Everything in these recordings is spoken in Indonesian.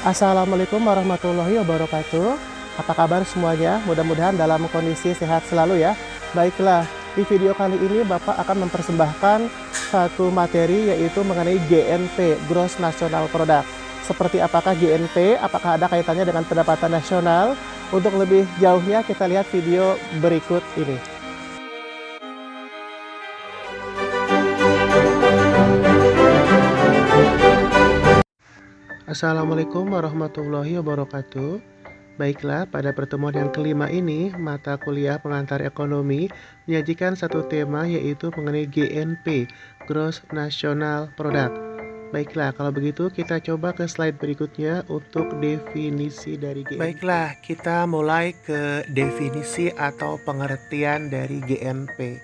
Assalamualaikum warahmatullahi wabarakatuh. Apa kabar semuanya? Mudah-mudahan dalam kondisi sehat selalu ya. Baiklah, di video kali ini Bapak akan mempersembahkan satu materi yaitu mengenai GNP, Gross National Product. Seperti apakah GNP, apakah ada kaitannya dengan pendapatan nasional? Untuk lebih jauhnya kita lihat video berikut ini. Assalamualaikum warahmatullahi wabarakatuh. Baiklah, pada pertemuan yang kelima ini, mata kuliah pengantar ekonomi menyajikan satu tema yaitu mengenai GNP, Gross National Product. Baiklah, kalau begitu kita coba ke slide berikutnya untuk definisi dari GNP. Baiklah, kita mulai ke definisi atau pengertian dari GNP.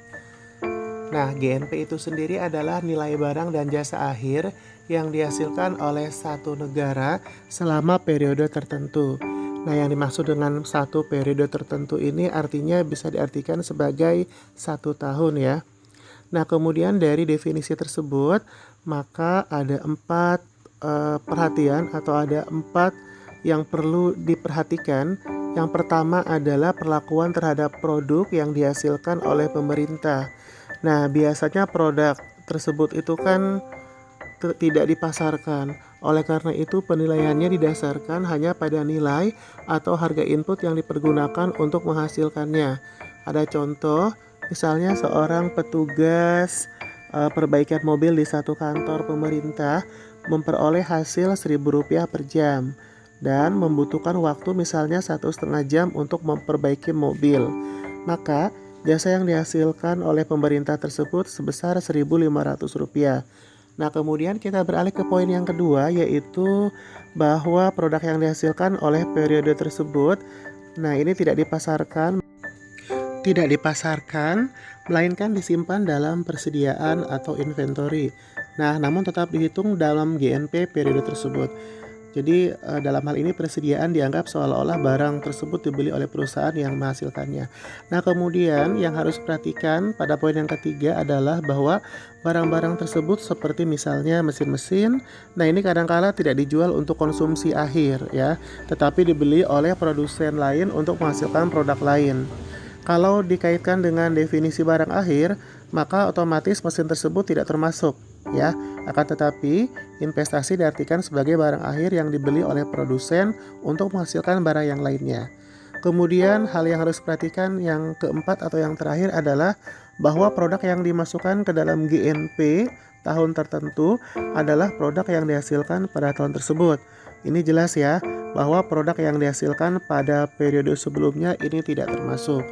Nah, GNP itu sendiri adalah nilai barang dan jasa akhir yang dihasilkan oleh satu negara selama periode tertentu. Nah, yang dimaksud dengan satu periode tertentu ini artinya bisa diartikan sebagai 1 tahun ya. Nah, kemudian dari definisi tersebut, maka ada 4 perhatian atau ada 4 yang perlu diperhatikan. Yang pertama adalah perlakuan terhadap produk yang dihasilkan oleh pemerintah. Nah, biasanya produk tersebut itu kan tidak dipasarkan. Oleh karena itu penilaiannya didasarkan hanya pada nilai atau harga input yang dipergunakan untuk menghasilkannya. Ada contoh, misalnya seorang petugas perbaikan mobil di satu kantor pemerintah memperoleh hasil Rp1.000 per jam dan membutuhkan waktu misalnya 1,5 jam untuk memperbaiki mobil. Maka jasa yang dihasilkan oleh pemerintah tersebut sebesar Rp1.500. Nah, kemudian kita beralih ke poin yang kedua, yaitu bahwa produk yang dihasilkan oleh periode tersebut, nah ini tidak dipasarkan, melainkan disimpan dalam persediaan atau inventory. Nah, namun tetap dihitung dalam GNP periode tersebut. Jadi dalam hal ini persediaan dianggap seolah-olah barang tersebut dibeli oleh perusahaan yang menghasilkannya. Nah, kemudian yang harus diperhatikan pada poin yang ketiga adalah bahwa barang-barang tersebut seperti misalnya mesin-mesin, nah ini kadang-kala tidak dijual untuk konsumsi akhir ya, tetapi dibeli oleh produsen lain untuk menghasilkan produk lain. Kalau dikaitkan dengan definisi barang akhir, maka otomatis mesin tersebut tidak termasuk ya. Akan tetapi, investasi diartikan sebagai barang akhir yang dibeli oleh produsen untuk menghasilkan barang yang lainnya. Kemudian hal yang harus diperhatikan yang keempat atau yang terakhir adalah bahwa produk yang dimasukkan ke dalam GNP tahun tertentu adalah produk yang dihasilkan pada tahun tersebut. Ini jelas ya, bahwa produk yang dihasilkan pada periode sebelumnya ini tidak termasuk.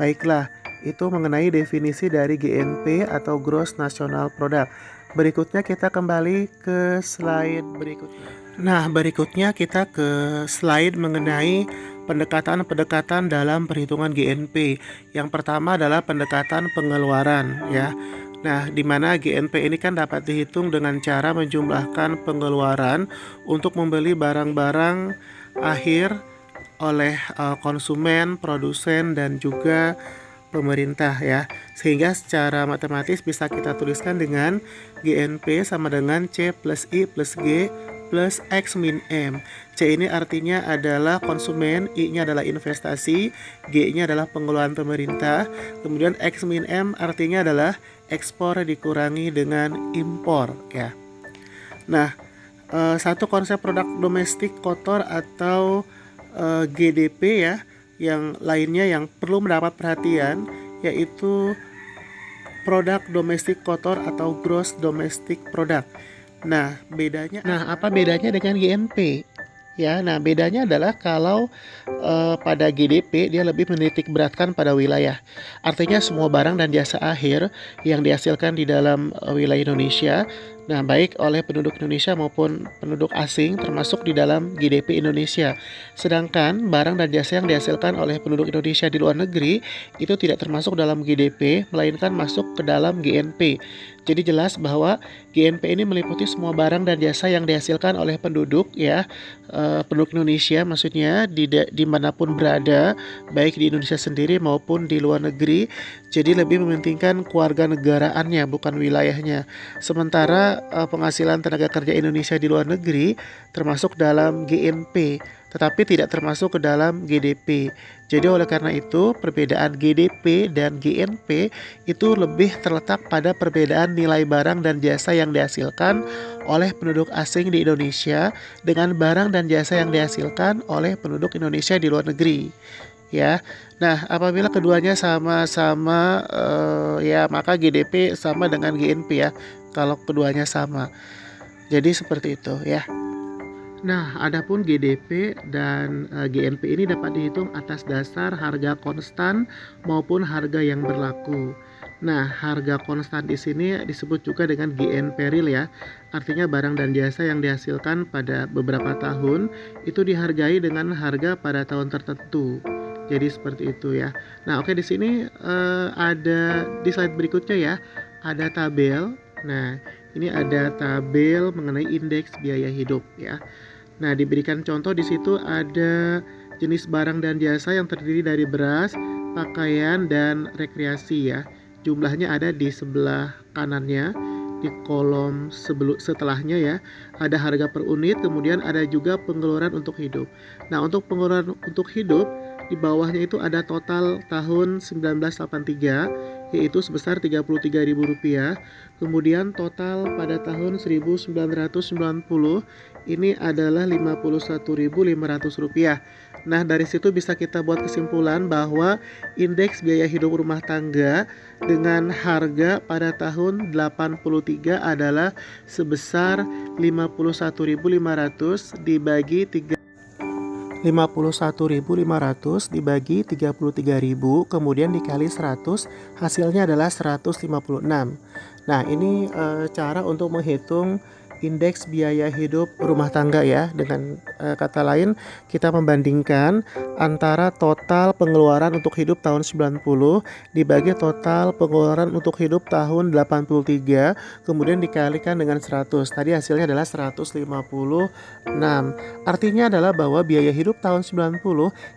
Baiklah, itu mengenai definisi dari GNP atau Gross National Product. Berikutnya kita kembali ke slide berikutnya. Nah, berikutnya kita ke slide mengenai pendekatan-pendekatan dalam perhitungan GNP. Yang pertama adalah pendekatan pengeluaran ya. Nah, di mana GNP ini kan dapat dihitung dengan cara menjumlahkan pengeluaran untuk membeli barang-barang akhir oleh konsumen, produsen, dan juga pemerintah ya. Sehingga secara matematis bisa kita tuliskan dengan GNP sama dengan C plus I plus G plus X min M. C ini artinya adalah konsumen, I-nya adalah investasi, G-nya adalah pengeluaran pemerintah, kemudian X min M artinya adalah ekspor dikurangi dengan impor ya. Nah, satu konsep produk domestik kotor atau GDP ya, yang lainnya yang perlu mendapat perhatian yaitu produk domestik kotor atau gross domestic product. Nah, apa bedanya dengan GNP? Ya, nah bedanya adalah kalau pada GDP dia lebih menitik beratkan pada wilayah. Artinya semua barang dan jasa akhir yang dihasilkan di dalam wilayah Indonesia, nah baik oleh penduduk Indonesia maupun penduduk asing termasuk di dalam GDP Indonesia. Sedangkan barang dan jasa yang dihasilkan oleh penduduk Indonesia di luar negeri itu tidak termasuk dalam GDP, melainkan masuk ke dalam GNP. Jadi jelas bahwa GNP ini meliputi semua barang dan jasa yang dihasilkan oleh penduduk ya, penduduk Indonesia maksudnya dimanapun berada, baik di Indonesia sendiri maupun di luar negeri. Jadi lebih mementingkan keluarga negaraannya bukan wilayahnya. Sementara penghasilan tenaga kerja Indonesia di luar negeri termasuk dalam GNP, tetapi tidak termasuk ke dalam GDP. Jadi oleh karena itu perbedaan GDP dan GNP itu lebih terletak pada perbedaan nilai barang dan jasa yang dihasilkan oleh penduduk asing di Indonesia dengan barang dan jasa yang dihasilkan oleh penduduk Indonesia di luar negeri. Ya, nah apabila keduanya sama-sama ya maka GDP sama dengan GNP ya. Kalau keduanya sama, jadi seperti itu ya. Nah, adapun GDP dan GNP ini dapat dihitung atas dasar harga konstan maupun harga yang berlaku. Nah, harga konstan di sini disebut juga dengan GNP real ya. Artinya barang dan jasa yang dihasilkan pada beberapa tahun itu dihargai dengan harga pada tahun tertentu. Jadi seperti itu ya. Nah, oke di sini ada di slide berikutnya ya, ada tabel. Nah, ini ada tabel mengenai indeks biaya hidup ya. Nah, diberikan contoh di situ ada jenis barang dan jasa yang terdiri dari beras, pakaian, dan rekreasi ya. Jumlahnya ada di sebelah kanannya, di kolom setelahnya ya. Ada harga per unit, kemudian ada juga pengeluaran untuk hidup. Nah, untuk pengeluaran untuk hidup, di bawahnya itu ada total tahun 1983 yaitu sebesar Rp33.000. Kemudian total pada tahun 1990 ini adalah Rp51.500. Nah, dari situ bisa kita buat kesimpulan bahwa indeks biaya hidup rumah tangga dengan harga pada tahun 83 adalah sebesar 51.500 dibagi 51.500 dibagi 33.000 kemudian dikali 100 hasilnya adalah 156. Nah, ini cara untuk menghitung indeks biaya hidup rumah tangga ya. Dengan kata lain, kita membandingkan antara total pengeluaran untuk hidup tahun 90 dibagi total pengeluaran untuk hidup tahun 83 kemudian dikalikan dengan 100. Tadi hasilnya adalah 156. Artinya adalah bahwa biaya hidup tahun 90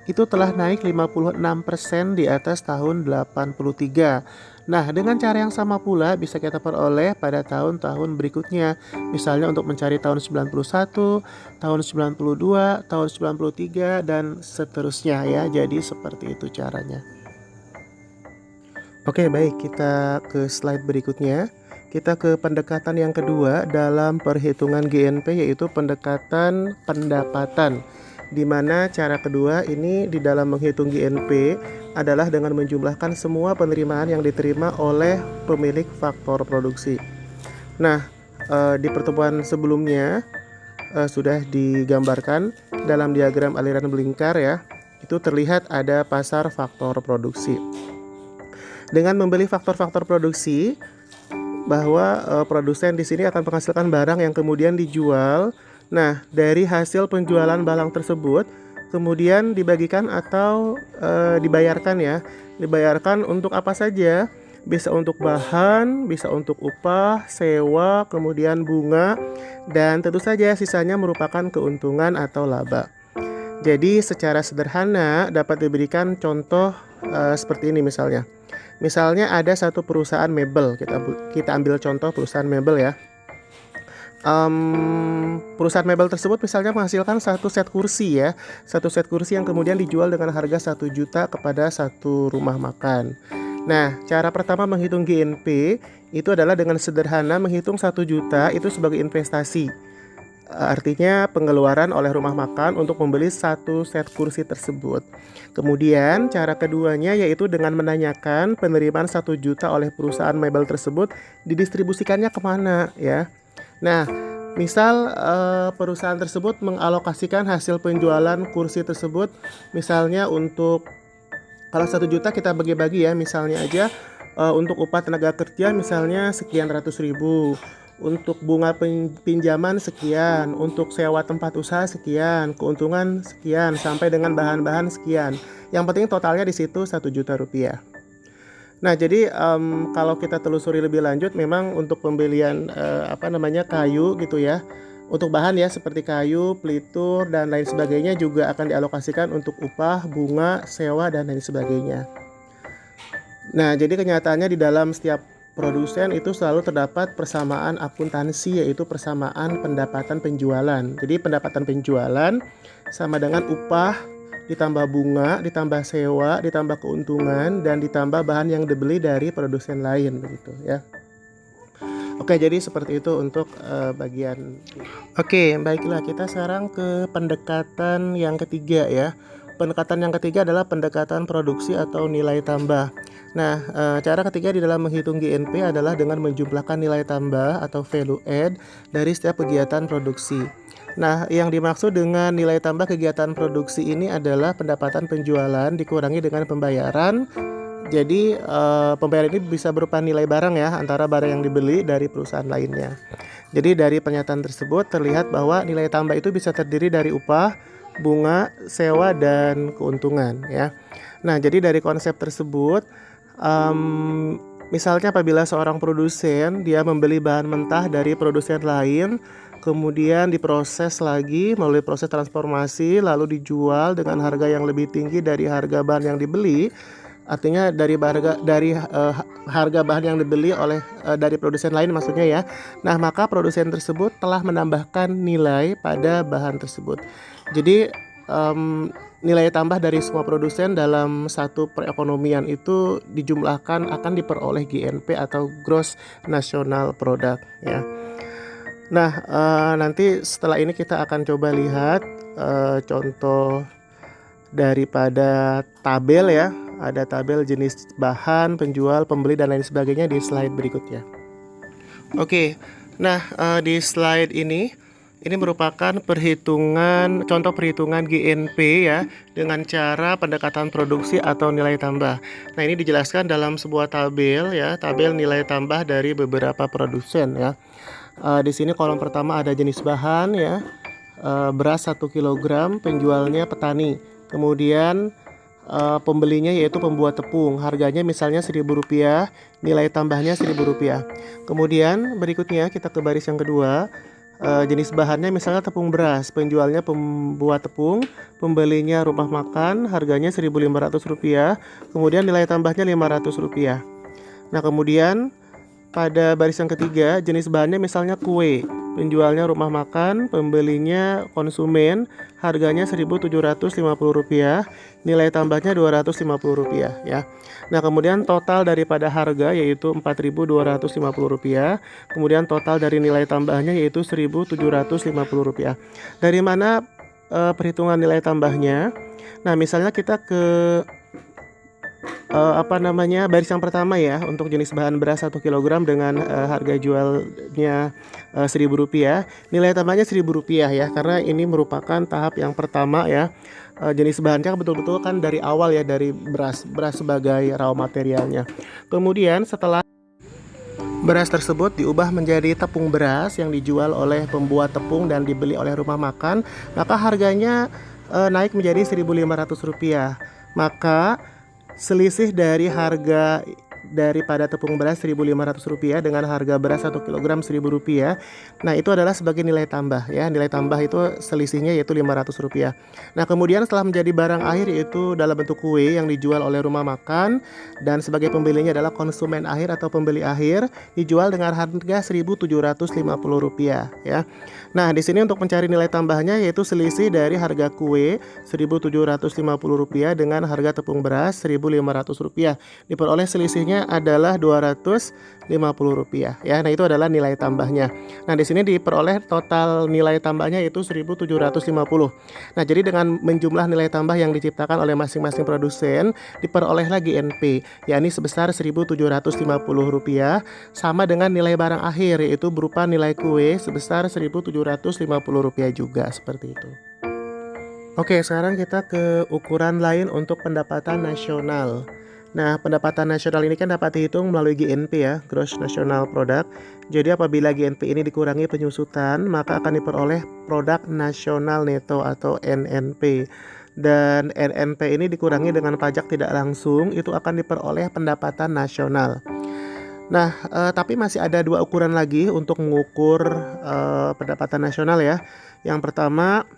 itu telah naik 56% di atas tahun 83. Nah, dengan cara yang sama pula bisa kita peroleh pada tahun-tahun berikutnya. Misalnya untuk mencari tahun 91, tahun 92, tahun 93, dan seterusnya ya. Jadi seperti itu caranya. Oke, baik, kita ke slide berikutnya. Kita ke pendekatan yang kedua dalam perhitungan GNP, yaitu pendekatan pendapatan. Di mana cara kedua ini di dalam menghitung GNP adalah dengan menjumlahkan semua penerimaan yang diterima oleh pemilik faktor produksi. Nah, di pertemuan sebelumnya sudah digambarkan dalam diagram aliran melingkar ya. Itu terlihat ada pasar faktor produksi. Dengan membeli faktor-faktor produksi, bahwa produsen di sini akan menghasilkan barang yang kemudian dijual. Nah, dari hasil penjualan barang tersebut kemudian dibagikan atau dibayarkan ya. Dibayarkan untuk apa saja? Bisa untuk bahan, bisa untuk upah, sewa, kemudian bunga, dan tentu saja sisanya merupakan keuntungan atau laba. Jadi secara sederhana dapat diberikan contoh seperti ini misalnya. Misalnya ada satu perusahaan mebel, kita ambil contoh perusahaan mebel ya. Perusahaan mebel tersebut misalnya menghasilkan satu set kursi ya, satu set kursi yang kemudian dijual dengan harga 1 juta kepada satu rumah makan. Nah, cara pertama menghitung GNP itu adalah dengan sederhana menghitung 1 juta itu sebagai investasi. Artinya pengeluaran oleh rumah makan untuk membeli satu set kursi tersebut. Kemudian cara keduanya yaitu dengan menanyakan penerimaan 1 juta oleh perusahaan mebel tersebut didistribusikannya kemana ya. Nah, misal perusahaan tersebut mengalokasikan hasil penjualan kursi tersebut misalnya untuk, kalau 1 juta kita bagi-bagi ya, misalnya aja untuk upah tenaga kerja misalnya sekian ratus ribu, untuk bunga pinjaman sekian, untuk sewa tempat usaha sekian, keuntungan sekian, sampai dengan bahan-bahan sekian. Yang penting totalnya di situ 1 juta rupiah. Nah, jadi kalau kita telusuri lebih lanjut, memang untuk pembelian kayu gitu ya, untuk bahan ya seperti kayu, pelitur, dan lain sebagainya juga akan dialokasikan untuk upah, bunga, sewa, dan lain sebagainya. Nah, jadi kenyataannya di dalam setiap produsen itu selalu terdapat persamaan akuntansi, yaitu persamaan pendapatan penjualan. Jadi pendapatan penjualan sama dengan upah ditambah bunga, ditambah sewa, ditambah keuntungan, dan ditambah bahan yang dibeli dari produsen lain, begitu ya. Oke, jadi seperti itu untuk bagian. Oke, baiklah, kita sekarang ke pendekatan yang ketiga ya. Pendekatan yang ketiga adalah pendekatan produksi atau nilai tambah. Nah, cara ketiga di dalam menghitung GNP adalah dengan menjumlahkan nilai tambah atau value add dari setiap kegiatan produksi. Nah, yang dimaksud dengan nilai tambah kegiatan produksi ini adalah pendapatan penjualan dikurangi dengan pembayaran. Jadi pembayaran ini bisa berupa nilai barang ya, antara barang yang dibeli dari perusahaan lainnya. Jadi dari pernyataan tersebut terlihat bahwa nilai tambah itu bisa terdiri dari upah, bunga, sewa, dan keuntungan ya. Nah, jadi dari konsep tersebut, misalnya apabila seorang produsen dia membeli bahan mentah dari produsen lain, kemudian diproses lagi melalui proses transformasi, lalu dijual dengan harga yang lebih tinggi dari harga bahan yang dibeli. Artinya dari harga bahan yang dibeli oleh dari produsen lain maksudnya ya. Nah, maka produsen tersebut telah menambahkan nilai pada bahan tersebut. Jadi nilai tambah dari semua produsen dalam satu perekonomian itu dijumlahkan akan diperoleh GNP atau Gross National Product ya. Nah, nanti setelah ini kita akan coba lihat contoh daripada tabel ya. Ada tabel jenis bahan, penjual, pembeli, dan lain sebagainya di slide berikutnya. Oke, nah di slide ini merupakan contoh perhitungan GNP ya dengan cara pendekatan produksi atau nilai tambah. Nah, ini dijelaskan dalam sebuah tabel ya, tabel nilai tambah dari beberapa produsen ya. Di sini kolom pertama ada jenis bahan ya, beras 1 kg, penjualnya petani. Kemudian pembelinya yaitu pembuat tepung, harganya misalnya Rp1.000, nilai tambahnya Rp1.000. Kemudian berikutnya kita ke baris yang kedua, jenis bahannya misalnya tepung beras, penjualnya pembuat tepung, pembelinya rumah makan, harganya Rp1.500, kemudian nilai tambahnya Rp500. Nah, kemudian pada baris yang ketiga, jenis bahannya misalnya kue, penjualnya rumah makan, pembelinya konsumen, harganya Rp1.750, nilai tambahnya Rp250 ya. Nah, kemudian total daripada harga yaitu Rp4.250, kemudian total dari nilai tambahnya yaitu Rp1.750. Dari mana perhitungan nilai tambahnya? Nah, misalnya kita ke baris yang pertama ya, untuk jenis bahan beras 1 kg dengan harga jualnya Rp1.000, nilai tambahnya Rp1.000 ya, karena ini merupakan tahap yang pertama ya. Jenis bahannya betul-betul kan dari awal ya, dari beras sebagai raw materialnya. Kemudian setelah beras tersebut diubah menjadi tepung beras yang dijual oleh pembuat tepung dan dibeli oleh rumah makan, maka harganya naik menjadi Rp1.500. Maka selisih dari harga daripada tepung beras Rp1.500 dengan harga beras 1 kg Rp1.000. Nah, itu adalah sebagai nilai tambah ya. Nilai tambah itu selisihnya yaitu Rp500. Nah, kemudian setelah menjadi barang akhir yaitu dalam bentuk kue yang dijual oleh rumah makan dan sebagai pembelinya adalah konsumen akhir atau pembeli akhir, dijual dengan harga Rp1.750 ya. Nah, di sini untuk mencari nilai tambahnya yaitu selisih dari harga kue Rp1.750 dengan harga tepung beras Rp1.500. Diperoleh selisihnya adalah Rp250 ya. Nah, itu adalah nilai tambahnya. Nah, di sini diperoleh total nilai tambahnya yaitu Rp1.750. Nah, jadi dengan menjumlah nilai tambah yang diciptakan oleh masing-masing produsen, diperoleh lagi GNP, yakni sebesar Rp1.750 sama dengan nilai barang akhir yaitu berupa nilai kue sebesar Rp1.750 juga, seperti itu. Oke, sekarang kita ke ukuran lain untuk pendapatan nasional. Nah, pendapatan nasional ini kan dapat dihitung melalui GNP ya, Gross National Product. Jadi apabila GNP ini dikurangi penyusutan, maka akan diperoleh produk nasional neto atau NNP. Dan NNP ini dikurangi dengan pajak tidak langsung, itu akan diperoleh pendapatan nasional. Nah, tapi masih ada dua ukuran lagi untuk mengukur pendapatan nasional ya. Yang pertama,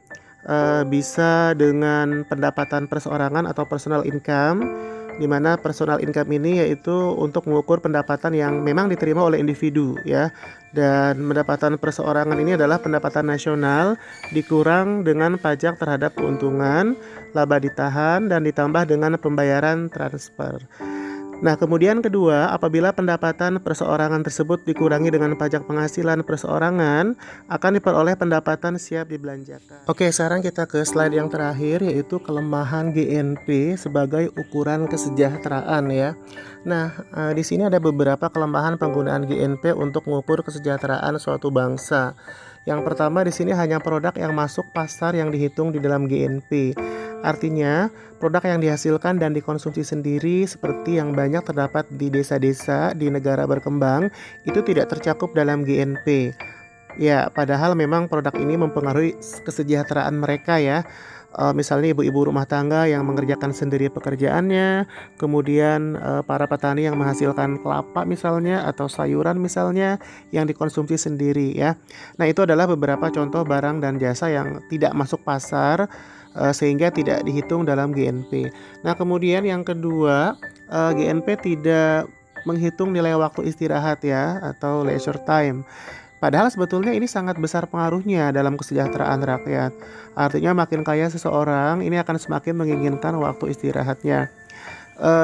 bisa dengan pendapatan perseorangan atau personal income. di mana personal income ini yaitu untuk mengukur pendapatan yang memang diterima oleh individu ya. Dan pendapatan perseorangan ini adalah pendapatan nasional dikurang dengan pajak terhadap keuntungan, laba ditahan, dan ditambah dengan pembayaran transfer. Nah, kemudian kedua, apabila pendapatan perseorangan tersebut dikurangi dengan pajak penghasilan perseorangan, akan diperoleh pendapatan siap dibelanjakan. Oke, sekarang kita ke slide yang terakhir, yaitu kelemahan GNP sebagai ukuran kesejahteraan ya. Nah, di sini ada beberapa kelemahan penggunaan GNP untuk mengukur kesejahteraan suatu bangsa. Yang pertama, di sini hanya produk yang masuk pasar yang dihitung di dalam GNP. Artinya, produk yang dihasilkan dan dikonsumsi sendiri seperti yang banyak terdapat di desa-desa di negara berkembang itu tidak tercakup dalam GNP. Ya, padahal memang produk ini mempengaruhi kesejahteraan mereka ya. Misalnya ibu-ibu rumah tangga yang mengerjakan sendiri pekerjaannya, kemudian para petani yang menghasilkan kelapa misalnya atau sayuran misalnya yang dikonsumsi sendiri ya. Nah, itu adalah beberapa contoh barang dan jasa yang tidak masuk pasar sehingga tidak dihitung dalam GNP. Nah, kemudian yang kedua, GNP tidak menghitung nilai waktu istirahat ya atau leisure time. Padahal sebetulnya ini sangat besar pengaruhnya dalam kesejahteraan rakyat. Artinya makin kaya seseorang, ini akan semakin menginginkan waktu istirahatnya.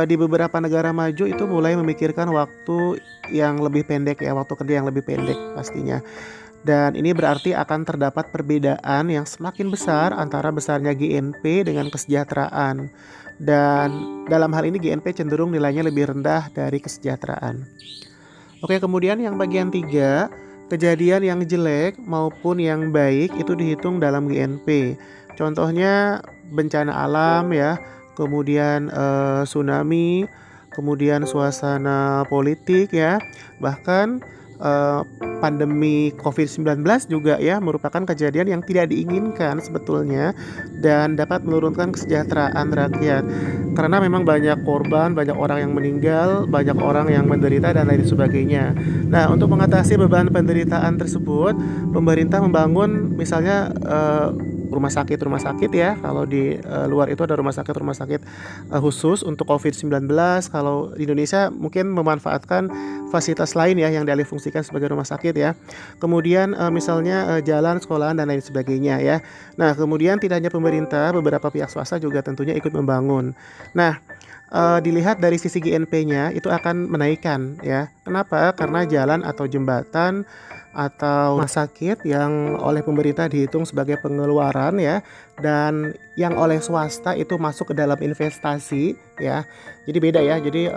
Di beberapa negara maju itu mulai memikirkan waktu yang lebih pendek ya, waktu kerja yang lebih pendek pastinya. Dan ini berarti akan terdapat perbedaan yang semakin besar antara besarnya GNP dengan kesejahteraan. Dan dalam hal ini GNP cenderung nilainya lebih rendah dari kesejahteraan. Oke, kemudian yang bagian 3, kejadian yang jelek maupun yang baik itu dihitung dalam GNP. Contohnya bencana alam ya, kemudian tsunami, kemudian suasana politik ya, bahkan pandemi COVID-19 juga ya merupakan kejadian yang tidak diinginkan sebetulnya dan dapat menurunkan kesejahteraan rakyat karena memang banyak korban, banyak orang yang meninggal, banyak orang yang menderita dan lain sebagainya. Nah, untuk mengatasi beban penderitaan tersebut, pemerintah membangun misalnya rumah sakit ya. Kalau di luar itu ada rumah sakit khusus untuk COVID-19. Kalau di Indonesia mungkin memanfaatkan fasilitas lain ya yang dialihfungsikan sebagai rumah sakit ya. Kemudian misalnya jalan, sekolahan dan lain sebagainya ya. Nah, kemudian tidak hanya pemerintah, beberapa pihak swasta juga tentunya ikut membangun. Nah, dilihat dari sisi GNP-nya itu akan menaikkan ya. Kenapa? Karena jalan atau jembatan atau rumah sakit yang oleh pemerintah dihitung sebagai pengeluaran ya, dan yang oleh swasta itu masuk ke dalam investasi ya. Jadi beda ya. Jadi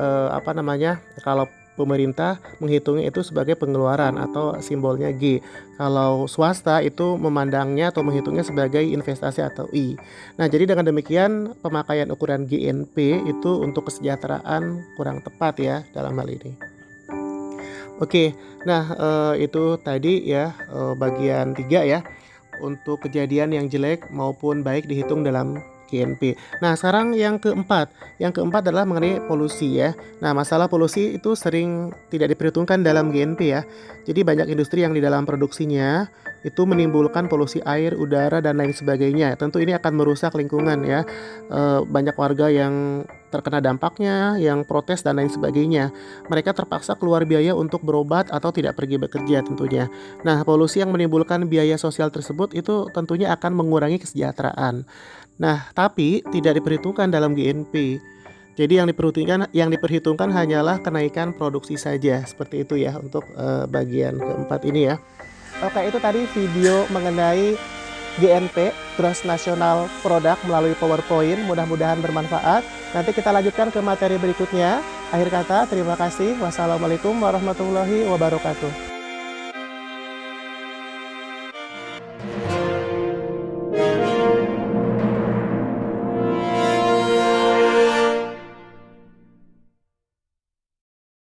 kalau pemerintah menghitungnya itu sebagai pengeluaran atau simbolnya G. Kalau swasta itu memandangnya atau menghitungnya sebagai investasi atau I. Nah, jadi dengan demikian pemakaian ukuran GNP itu untuk kesejahteraan kurang tepat ya dalam hal ini. Oke, nah itu tadi ya bagian 3 ya untuk kejadian yang jelek maupun baik dihitung dalam GNP. Nah, sekarang yang keempat adalah mengenai polusi ya. Nah, masalah polusi itu sering tidak diperhitungkan dalam GNP ya. Jadi banyak industri yang di dalam produksinya itu menimbulkan polusi air, udara dan lain sebagainya. Tentu ini akan merusak lingkungan ya. Banyak warga yang terkena dampaknya, yang protes dan lain sebagainya. Mereka terpaksa keluar biaya untuk berobat atau tidak pergi bekerja tentunya. Nah, polusi yang menimbulkan biaya sosial tersebut itu tentunya akan mengurangi kesejahteraan. Nah, tapi tidak diperhitungkan dalam GNP. Jadi yang diperhitungkan hanyalah kenaikan produksi saja. Seperti itu ya untuk bagian keempat ini ya. Oke, itu tadi video mengenai GNP, Gross National Product melalui PowerPoint. Mudah-mudahan bermanfaat. Nanti kita lanjutkan ke materi berikutnya. Akhir kata, terima kasih. Wassalamualaikum warahmatullahi wabarakatuh.